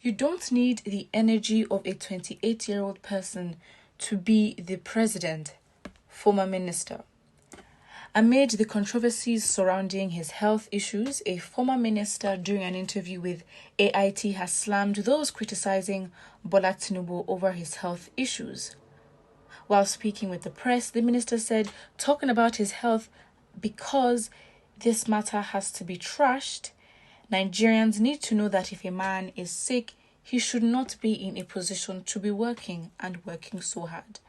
You don't need the energy of a 28-year-old person to be the president, former minister. Amid the controversies surrounding his health issues, a former minister during an interview with AIT has slammed those criticizing Bola Tinubu over his health issues. While speaking with the press, the minister said, talking about his health because this matter has to be trashed, Nigerians need to know that if a man is sick, he should not be in a position to be working so hard.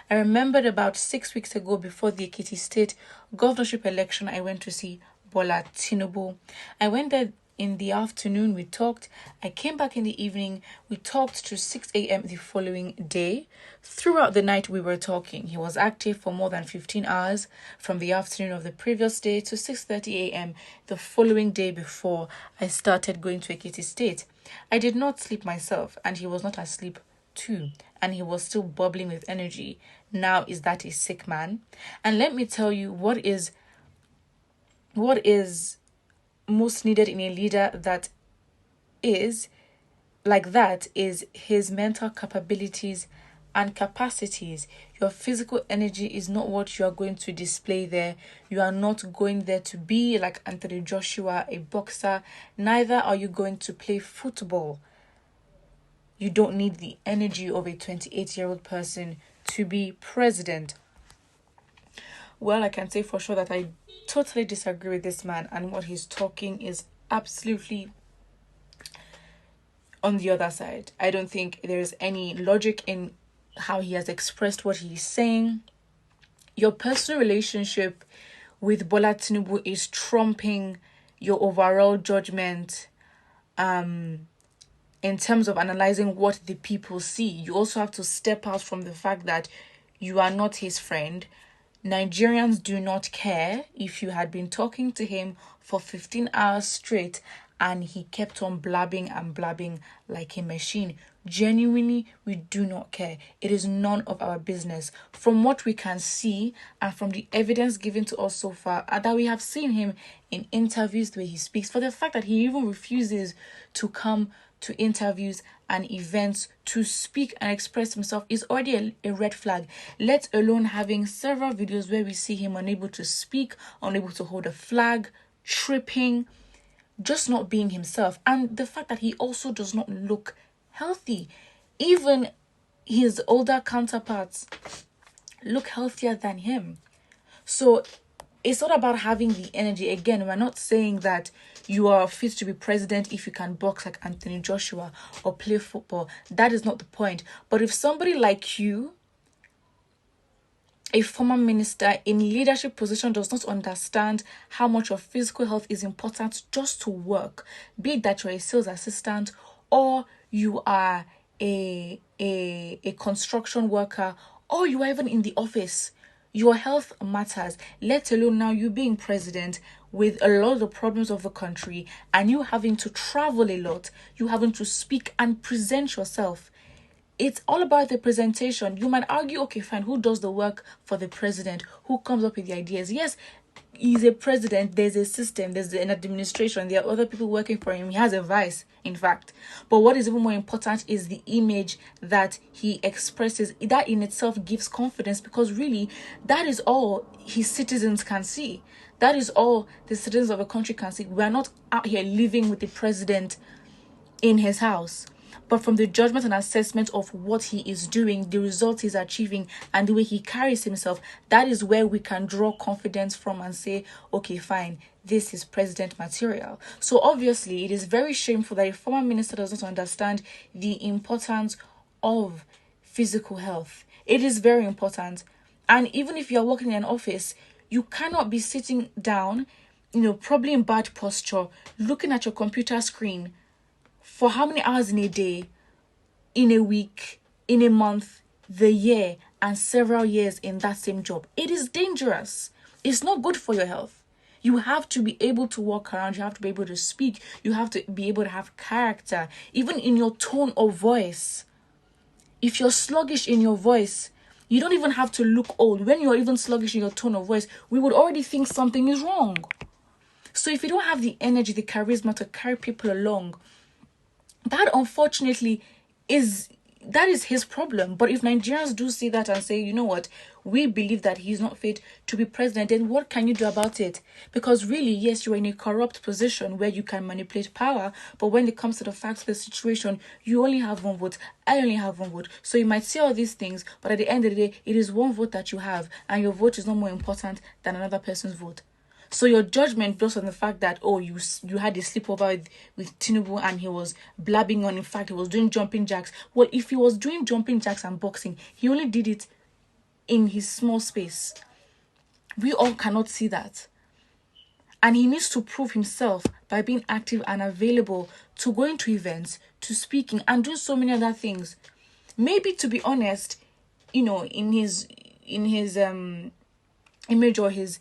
I remembered about 6 weeks ago before the Ekiti State governorship election, I went to see Bola Tinubu. I went there in the afternoon, we talked. I came back in the evening, we talked to 6 a.m. the following day. Throughout the night, we were talking. He was active for more than 15 hours from the afternoon of the previous day to 6:30 a.m. the following day before I started going to Ekiti State. I did not sleep myself, and he was not asleep too, and he was still bubbling with energy. Now, is that a sick man? And let me tell you what is most needed in a leader that is like that is his mental capabilities and capacities. Your physical energy is not what you are going to display there. You are not going there to be like Anthony Joshua, a boxer. Neither are you going to play football. You don't need the energy of a 28-year-old person to be president. Well, I can say for sure that I totally disagree with this man, and what he's talking is absolutely on the other side. I don't think there's any logic in how he has expressed what he's saying. Your personal relationship with Bola Tinubu is trumping your overall judgment in terms of analyzing what the people see. You also have to step out from the fact that you are not his friend. Nigerians do not care if you had been talking to him for 15 hours straight and he kept on blabbing and blabbing like a machine. Genuinely, we do not care. It is none of our business. From what we can see and from the evidence given to us so far, that we have seen him in interviews the way he speaks, for the fact that he even refuses to come to interviews and events to speak and express himself is already a red flag, let alone having several videos where we see him unable to speak, unable to hold a flag, tripping, just not being himself. And the fact that he also does not look healthy. Even his older counterparts look healthier than him. So it's not about having the energy. Again, we're not saying that you are fit to be president if you can box like Anthony Joshua or play football. That is not the point. But if somebody like you, a former minister in leadership position, does not understand how much your physical health is important just to work, be it that you're a sales assistant or you are a construction worker or you are even in the office, your health matters, let alone now you being president with a lot of the problems of the country and you having to travel a lot, you having to speak and present yourself. It's all about the presentation. You might argue, okay, fine, who does the work for the president? Who comes up with the ideas? Yes, he's a president, there's a system, there's an administration, there are other people working for him. He has a vice, in fact. But what is even more important is the image that he expresses. That in itself gives confidence, because really, that is all his citizens can see. That is all the citizens of a country can see. We are not out here living with the president in his house, but from the judgment and assessment of what he is doing, the results he's achieving, and the way he carries himself, that is where we can draw confidence from and say, okay, fine, this is president material. So obviously, it is very shameful that a former minister does not understand the importance of physical health. It is very important. And even if you're working in an office, you cannot be sitting down, probably in bad posture, looking at your computer screen for how many hours in a day, in a week, in a month, the year, and several years in that same job. It is dangerous. It's not good for your health. You have to be able to walk around. You have to be able to speak. You have to be able to have character, even in your tone of voice. If you're sluggish in your voice, you don't even have to look old. When you're even sluggish in your tone of voice, we would already think something is wrong. So if you don't have the energy, the charisma to carry people along, That unfortunately is his problem. But if Nigerians do see that and say, you know what, we believe that he's not fit to be president, then what can you do about it? Because really, yes, you're in a corrupt position where you can manipulate power, but when it comes to the facts of the situation, you only have one vote. I only have one vote. So you might say all these things, but at the end of the day, it is one vote that you have, and your vote is not more important than another person's vote. So your judgment based on the fact that, oh, you had a sleepover with Tinubu and he was blabbing on, in fact, he was doing jumping jacks. Well, if he was doing jumping jacks and boxing, he only did it in his small space. We all cannot see that. And he needs to prove himself by being active and available to going to events, to speaking, and doing so many other things. Maybe, to be honest, in his image or his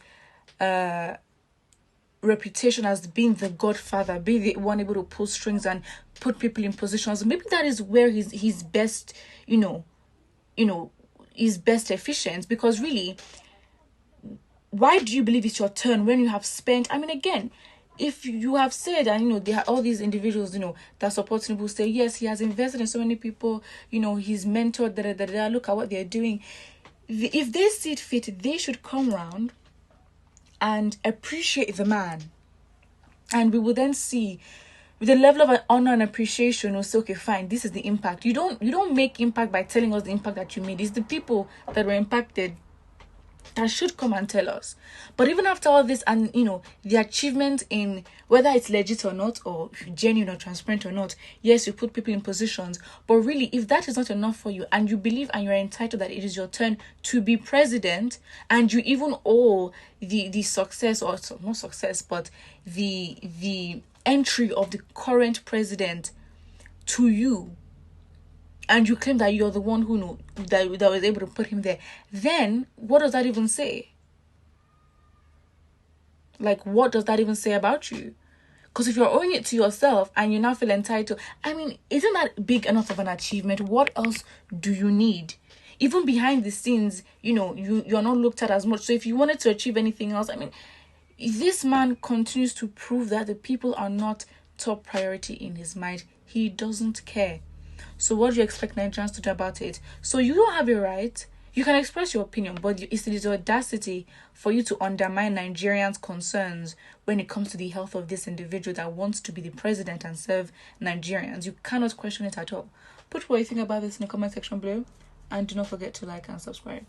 reputation as being the godfather, being the one able to pull strings and put people in positions, maybe that is where he's best, is best efficient. Because really, why do you believe it's your turn when you have spent, I mean, again, if you have said, and there are all these individuals, that support Tinubu, say yes, he has invested in so many people, he's mentored, look at what they're doing. If they see it fit, they should come round and appreciate the man. And we will then see, with the level of honor and appreciation, we'll say, okay, fine, this is the impact. You don't make impact by telling us the impact that you made. It's the people that were impacted that should come and tell us. But even after all this, and the achievement, in whether it's legit or not, or genuine or transparent or not, yes, you put people in positions, but really, if that is not enough for you, and you believe and you're entitled that it is your turn to be president, and you even owe the success, or not success, but the entry of the current president to you, and you claim that you're the one who knew that was able to put him there, then what does that even say? Like, what does that even say about you? Because if you're owing it to yourself and you now feel entitled, I mean, isn't that big enough of an achievement? What else do you need? Even behind the scenes, you're not looked at as much. So if you wanted to achieve anything else, I mean, this man continues to prove that the people are not top priority in his mind. He doesn't care. So what do you expect Nigerians to do about it? So you don't have a right. You can express your opinion, but it is the audacity for you to undermine Nigerians' concerns when it comes to the health of this individual that wants to be the president and serve Nigerians. You cannot question it at all. Put what you think about this in the comment section below, and do not forget to like and subscribe.